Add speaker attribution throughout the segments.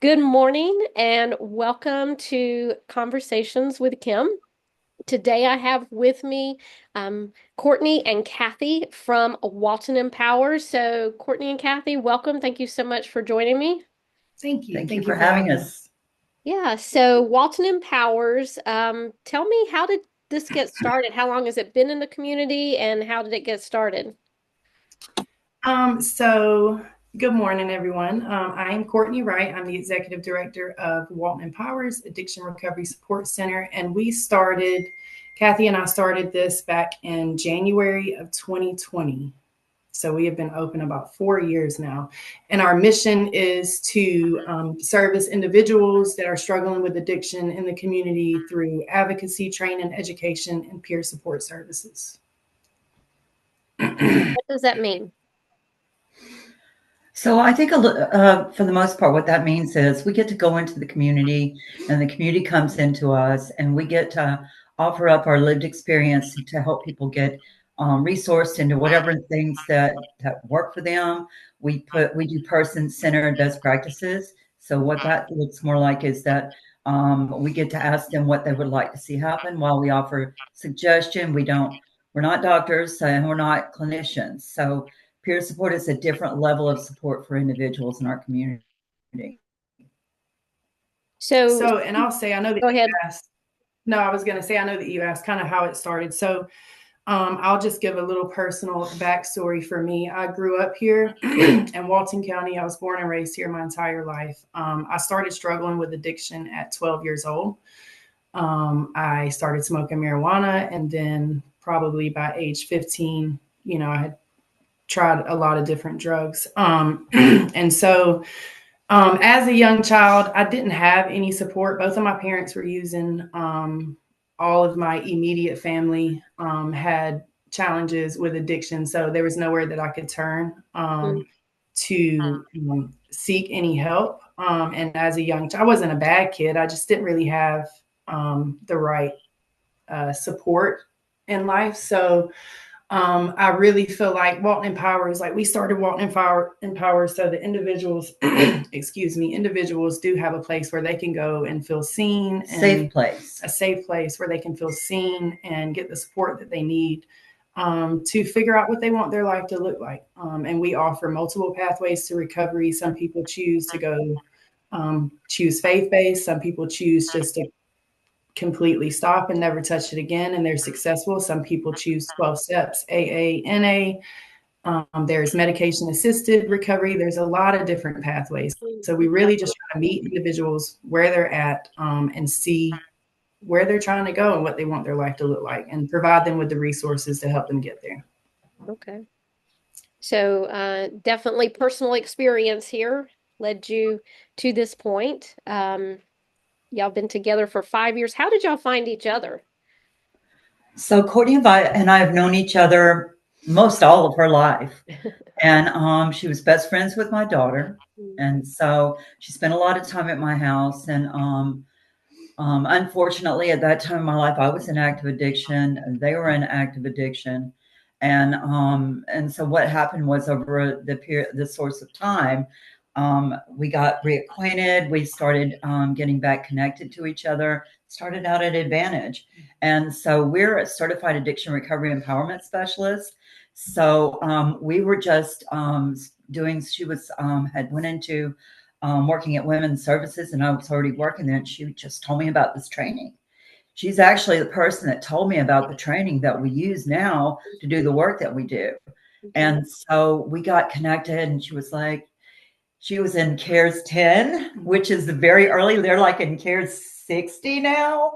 Speaker 1: Good morning and welcome to Conversations with Kim. Today I have with me Courtney and Cathy from Walton Empowers. So, Courtney and Cathy, welcome. Thank you so much for joining me.
Speaker 2: Thank you.
Speaker 3: Thank you
Speaker 2: Thank
Speaker 3: for
Speaker 2: you for
Speaker 3: having
Speaker 2: having
Speaker 3: us.
Speaker 2: us.
Speaker 1: Yeah, so Walton Empowers, tell me, how did this get started? How long has it been in the community and how did it get started?
Speaker 2: So good morning, everyone. I am Courtney Wright. I'm the executive director of Walton Empowers Addiction Recovery Support Center, and Cathy and I started this back in January of 2020. So we have been open about 4 years now, and our mission is to service individuals that are struggling with addiction in the community through advocacy, training, education, and peer support services.
Speaker 1: What does that mean?
Speaker 3: So I think for the most part, what that means is we get to go into the community and the community comes into us and we get to offer up our lived experience to help people get resourced into whatever things that work for them. We do person-centered best practices. So what that looks more like is that we get to ask them what they would like to see happen while we offer suggestion. We're not doctors and we're not clinicians. So peer support is a different level of support for individuals in our community.
Speaker 1: So,
Speaker 2: And I'll say, I know that
Speaker 1: go
Speaker 2: you
Speaker 1: ahead.
Speaker 2: asked. No, I was going to say, I know that you asked kind of how it started. I'll just give a little personal backstory for me. I grew up here in Walton County. I was born and raised here my entire life. I started struggling with addiction at 12 years old. I started smoking marijuana, and then probably by age 15, I had tried a lot of different drugs. As a young child, I didn't have any support. Both of my parents were using. All of my immediate family had challenges with addiction, so there was nowhere that I could turn
Speaker 1: Mm.
Speaker 2: to seek any help. And as a young child, I wasn't a bad kid. I just didn't really have the right support in life. I really feel like Walton Empowers, like we started Empower so the individuals, excuse me, individuals do have a place where they can go and feel seen,
Speaker 3: Safe
Speaker 2: and
Speaker 3: place.
Speaker 2: a safe place where they can feel seen and get the support that they need to figure out what they want their life to look like. And we offer multiple pathways to recovery. Some people choose to go choose faith-based. Some people choose just to completely stop and never touch it again, and they're successful. Some people choose 12 steps, AA, NA. There's medication assisted recovery. There's a lot of different pathways. So we really just try to meet individuals where they're at and see where they're trying to go and what they want their life to look like, and provide them with the resources to help them get there.
Speaker 1: Okay. So, definitely personal experience here led you to this point. Y'all been together for 5 years. How did y'all find each other?
Speaker 3: So Courtney and I have known each other most all of her life. And she was best friends with my daughter. And so she spent a lot of time at my house. And unfortunately, at that time in my life, I was in active addiction. They were in active addiction. And so what happened was over the source of time, we got reacquainted. We started getting back connected to each other, started out at Advantage. And so we're a certified addiction recovery empowerment specialist. So we were just she was, had went into working at Women's Services and I was already working there. And she just told me about this training. She's actually the person that told me about the training that we use now to do the work that we do. And so we got connected and she was in CARES 10, which is the very early, they're like in CARES 60 now.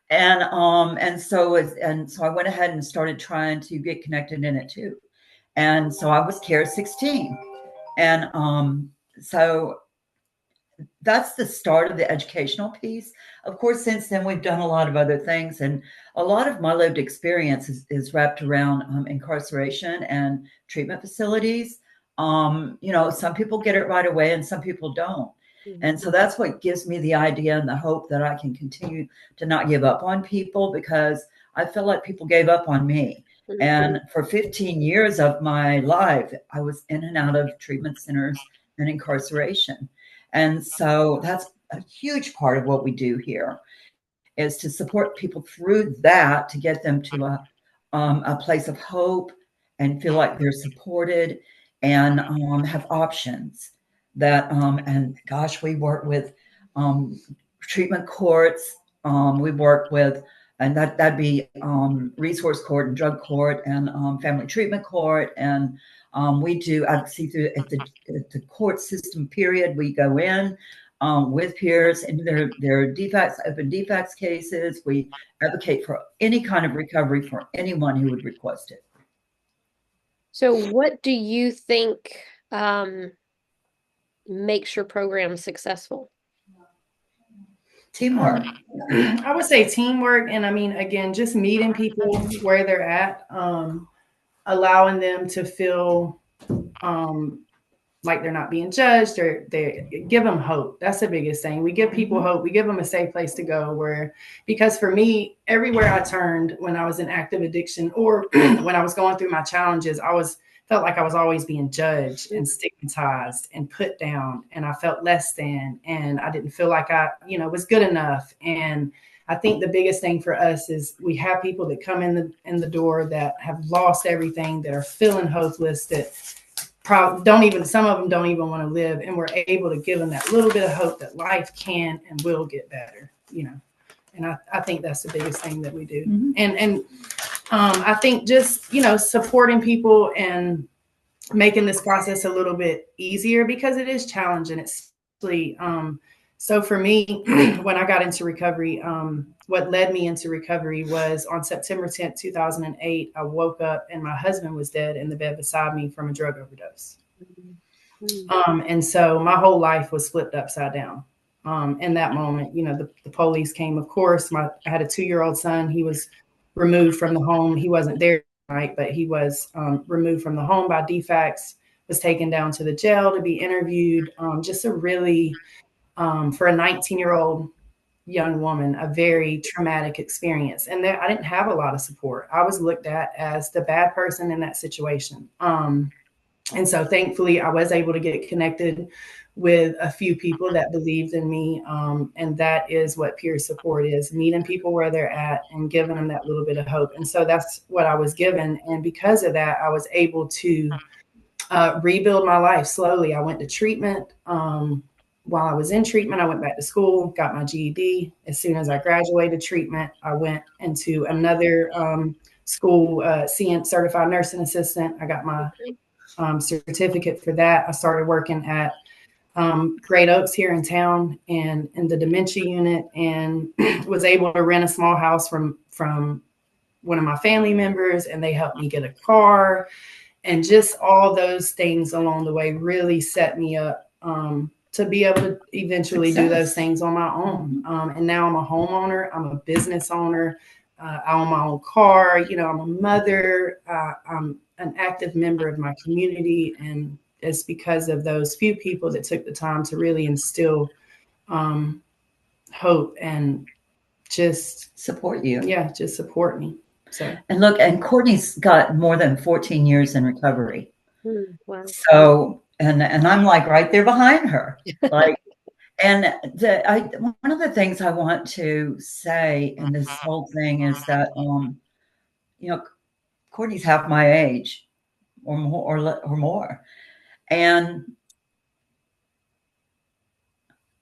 Speaker 3: And so I went ahead and started trying to get connected in it too. And so I was CARES 16. And so that's the start of the educational piece. Of course, since then, we've done a lot of other things. And a lot of my lived experience is wrapped around incarceration and treatment facilities. Some people get it right away and some people don't. And so that's what gives me the idea and the hope that I can continue to not give up on people, because I feel like people gave up on me. And for 15 years of my life, I was in and out of treatment centers and incarceration. And so that's a huge part of what we do here, is to support people through that, to get them to a place of hope and feel like they're supported, and have options that, and gosh, we work with um, treatment courts. We work with, and that'd be resource court and drug court and family treatment court. And we do advocacy through at the court system period. We go in with peers into their defects, open defects cases. We advocate for any kind of recovery for anyone who would request it.
Speaker 1: So what do you think makes your program successful?
Speaker 3: Teamwork.
Speaker 2: I would say teamwork. And I mean, again, just meeting people where they're at, allowing them to feel like they're not being judged, or they give them hope. That's the biggest thing. We give people hope. We give them a safe place to go because for me, everywhere I turned when I was in active addiction, or when I was going through my challenges, felt like I was always being judged and stigmatized and put down, and I felt less than, and I didn't feel like I, was good enough. And I think the biggest thing for us is we have people that come in the door that have lost everything, that are feeling hopeless, that some of them don't even want to live, and we're able to give them that little bit of hope that life can and will get better. And I think that's the biggest thing that we do. Mm-hmm. And I think just supporting people and making this process a little bit easier, because it is challenging. It's so for me, when I got into recovery, what led me into recovery was on September 10th, 2008, I woke up and my husband was dead in the bed beside me from a drug overdose. And so my whole life was flipped upside down. In that moment, the police came, of course. I had a 2-year-old son. He was removed from the home. He wasn't there, right? But he was removed from the home by defects, was taken down to the jail to be interviewed. Just a really, for a 19-year-old young woman, a very traumatic experience. And I didn't have a lot of support. I was looked at as the bad person in that situation. And so thankfully I was able to get connected with a few people that believed in me. And that is what peer support is, meeting people where they're at and giving them that little bit of hope. And so that's what I was given. And because of that, I was able to rebuild my life slowly. I went to treatment. While I was in treatment, I went back to school, got my GED. As soon as I graduated treatment, I went into another school, certified nursing assistant. I got my certificate for that. I started working at Great Oaks here in town and in the dementia unit, and was able to rent a small house from one of my family members, and they helped me get a car. And just all those things along the way really set me up to be able to eventually do those things on my own. And now I'm a homeowner. I'm a business owner. I own my own car. I'm a mother. I'm an active member of my community. And it's because of those few people that took the time to really instill hope and just
Speaker 3: support you.
Speaker 2: Yeah, just support me. So,
Speaker 3: and look, and Courtney's got more than 14 years in recovery.
Speaker 1: Wow.
Speaker 3: So, and I'm like right there behind her. Like, and one of the things I want to say in this whole thing is that, Courtney's half my age or more. And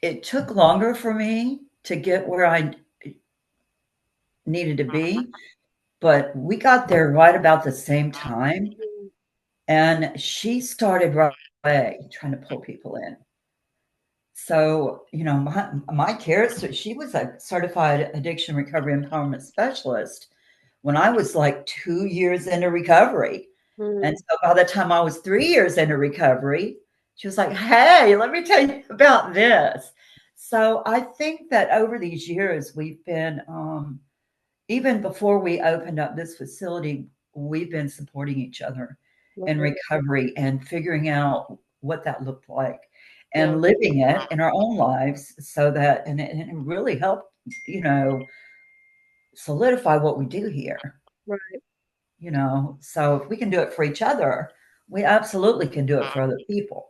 Speaker 3: it took longer for me to get where I needed to be, but we got there right about the same time. And she started right away trying to pull people in. So, my care, so she was a certified addiction recovery empowerment specialist when I was like 2 years into recovery. And so by the time I was 3 years into recovery, she was like, hey, let me tell you about this. So I think that over these years, we've been, even before we opened up this facility, we've been supporting each other in recovery and figuring out what that looked like and living it in our own lives, so that, and it really helped, solidify what we do here.
Speaker 1: Right.
Speaker 3: So if we can do it for each other, we absolutely can do it for other people.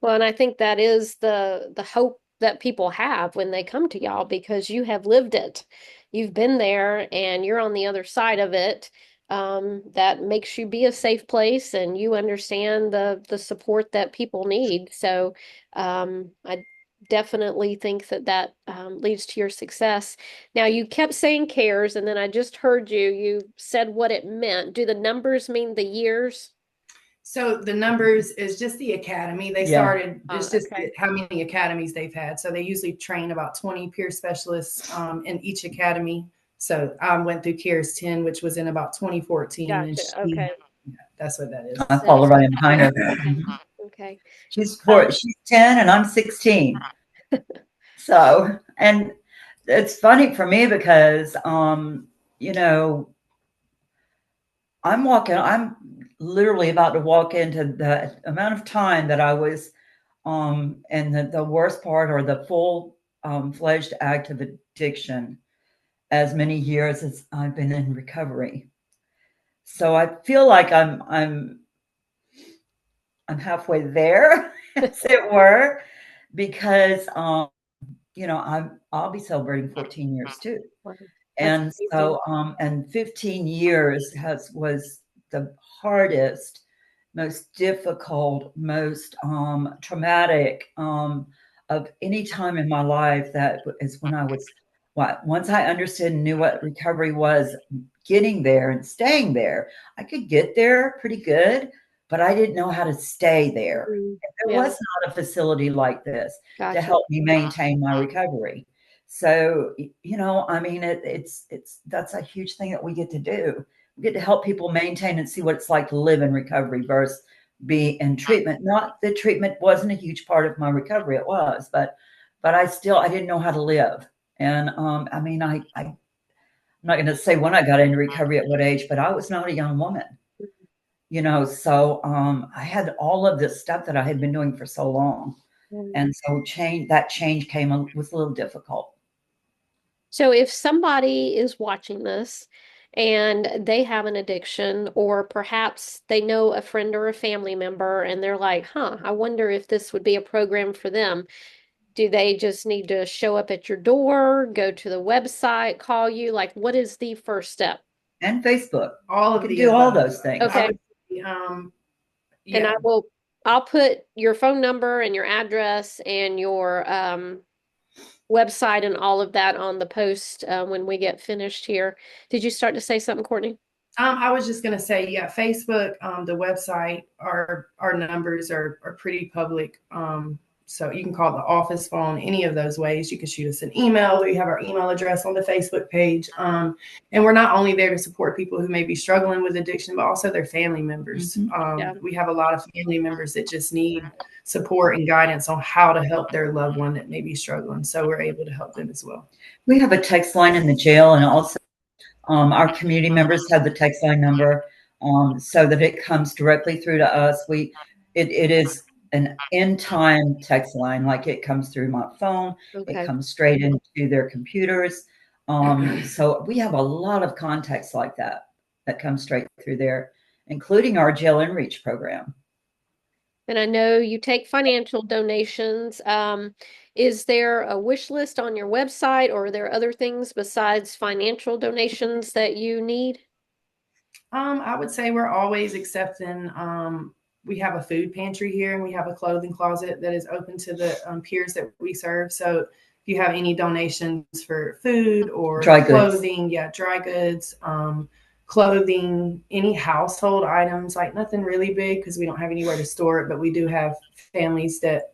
Speaker 1: Well, and I think that is the hope that people have when they come to y'all because you have lived it. You've been there and you're on the other side of it. That makes you be a safe place and you understand the support that people need. So I definitely think that leads to your success. Now, you kept saying cares, and then I just heard you said what it meant. Do the numbers mean the years?
Speaker 2: So the numbers is just the academy. They
Speaker 3: Yeah.
Speaker 2: started, it's just
Speaker 1: Okay.
Speaker 2: how many academies they've had. So they usually train about 20 peer specialists in each academy. So I went through CARES 10, which was in about 2014. And
Speaker 1: Gotcha. Okay.
Speaker 2: that's what that is.
Speaker 3: I
Speaker 1: That
Speaker 3: follow
Speaker 1: is
Speaker 3: right in behind her.
Speaker 1: okay.
Speaker 3: Mhm.
Speaker 1: Okay.
Speaker 3: She's 10 and I'm 16. So, and it's funny for me because, you know, I'm literally about to walk into the amount of time that I was, in the worst part or the full, fledged active addiction as many years as I've been in recovery. So I feel like I'm halfway there, as it were, because, you know, I'll be celebrating 14 years too.
Speaker 1: Wow. That's
Speaker 3: And
Speaker 1: amazing.
Speaker 3: so, and 15 years was the hardest, most difficult, most traumatic of any time in my life. That is when I was, what, once I understood and knew what recovery was, getting there and staying there. I could get there pretty good, but I didn't know how to stay there.
Speaker 1: Mm,
Speaker 3: There
Speaker 1: yeah,
Speaker 3: was not a facility like this to
Speaker 1: gotcha.
Speaker 3: help me maintain my recovery. So, you know, I mean, it's that's a huge thing that we get to do. We get to help people maintain and see what it's like to live in recovery versus be in treatment. Not that treatment wasn't a huge part of my recovery, it was, but I didn't know how to live. And I mean, I'm not going to say when I got into recovery at what age, but I was not a young woman, you know. So I had all of this stuff that I had been doing for so long,
Speaker 1: Mm.
Speaker 3: and so change came was a little difficult.
Speaker 1: So if somebody is watching this and they have an addiction, or perhaps they know a friend or a family member and they're like, huh, I wonder if this would be a program for them. Do they just need to show up at your door, go to the website, call you? Like, what is the first step?
Speaker 3: And Facebook.
Speaker 2: All
Speaker 3: You
Speaker 2: of
Speaker 3: can
Speaker 2: the
Speaker 3: do all
Speaker 2: above.
Speaker 3: those things.
Speaker 2: I
Speaker 1: Okay.
Speaker 2: would say,
Speaker 1: And
Speaker 2: yeah,
Speaker 1: I'll put your phone number and your address and your website and all of that on the post when we get finished here. Did you start to say something, Courtney?
Speaker 2: I was just gonna say, yeah, Facebook, the website, our numbers are pretty public. So you can call the office phone, any of those ways. You can shoot us an email. We have our email address on the Facebook page. And we're not only there to support people who may be struggling with addiction, but also their family members.
Speaker 1: Yeah.
Speaker 2: We have a lot of family members that just need support and guidance on how to help their loved one that may be struggling. So we're able to help them as well.
Speaker 3: We have a text line in the jail, and also our community members have the text line number, so that it comes directly through to us. It is an in time text line, like it comes through my phone. It
Speaker 1: Okay.
Speaker 3: comes straight into their computers. So we have a lot of contacts like that that come straight through there, including our jail in reach program.
Speaker 1: And I know you take financial donations. Is there a wish list on your website, or are there other things besides financial donations that you need?
Speaker 2: I would say we're always accepting. We have a food pantry here, and we have a clothing closet that is open to the peers that we serve. So if you have any donations for food or
Speaker 3: Dry goods.
Speaker 2: clothing, yeah, dry goods, clothing, any household items, like nothing really big because we don't have anywhere to store it, but we do have families that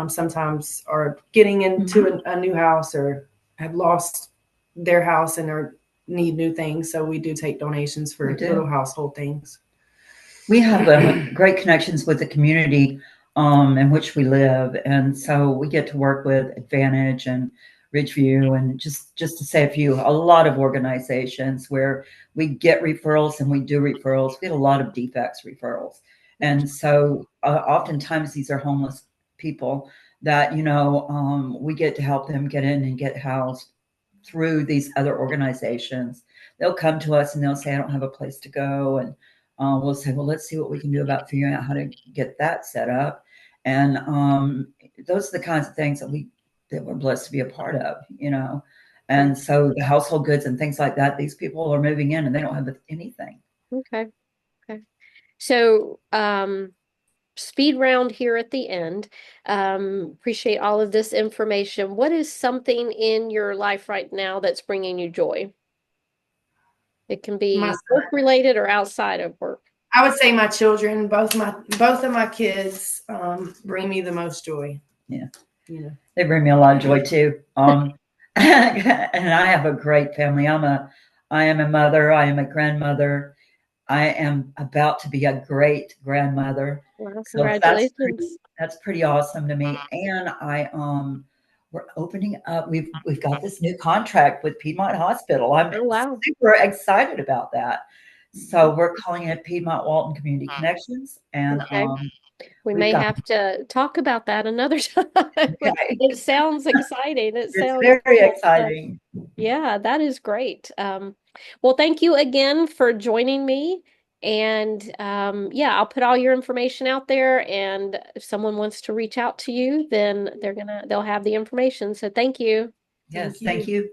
Speaker 2: sometimes are getting into a new house or have lost their house and are need new things. So we do take donations for little household things.
Speaker 3: We have great connections with the community in which we live, and so we get to work with Advantage and Ridgeview, and just to say a few, a lot of organizations where we get referrals and we do referrals. We get a lot of defects referrals, and so oftentimes these are homeless people that, you know, we get to help them get in and get housed through these other organizations. They'll come to us and they'll say, I don't have a place to go. And we'll say, well, let's see what we can do about figuring out how to get that set up. And those are the kinds of things that we're blessed to be a part of, you know. And so the household goods and things like that, these people are moving in and they don't have anything.
Speaker 1: Okay. Okay. So, speed round here at the end. Appreciate all of this information. What is something in your life right now that's bringing you joy? It can
Speaker 2: My
Speaker 1: be work related or outside of work.
Speaker 2: I would say my children, both of my kids, bring me the most joy.
Speaker 3: Yeah.
Speaker 2: You know,
Speaker 3: They bring me a lot of joy too. And I have a great family. I am a mother. I am a grandmother. I am about to be a great grandmother.
Speaker 1: Wow,
Speaker 3: So
Speaker 1: congratulations.
Speaker 3: that's pretty awesome to me. And we're opening up. We've got this new contract with Piedmont Hospital. I'm
Speaker 1: Oh, wow.
Speaker 3: super excited about that. So we're calling it Piedmont Walton Community Connections, and
Speaker 1: Okay. We
Speaker 3: we've
Speaker 1: may
Speaker 3: got
Speaker 1: have to talk about that another time.
Speaker 3: okay.
Speaker 1: It sounds exciting. It
Speaker 3: It's
Speaker 1: sounds
Speaker 3: very
Speaker 1: cool.
Speaker 3: exciting.
Speaker 1: Yeah, that is great. Well, thank you again for joining me. And yeah, I'll put all your information out there. And if someone wants to reach out to you, then they'll have the information. So thank you.
Speaker 3: Yes,
Speaker 2: thank
Speaker 3: thank
Speaker 2: you.
Speaker 3: you.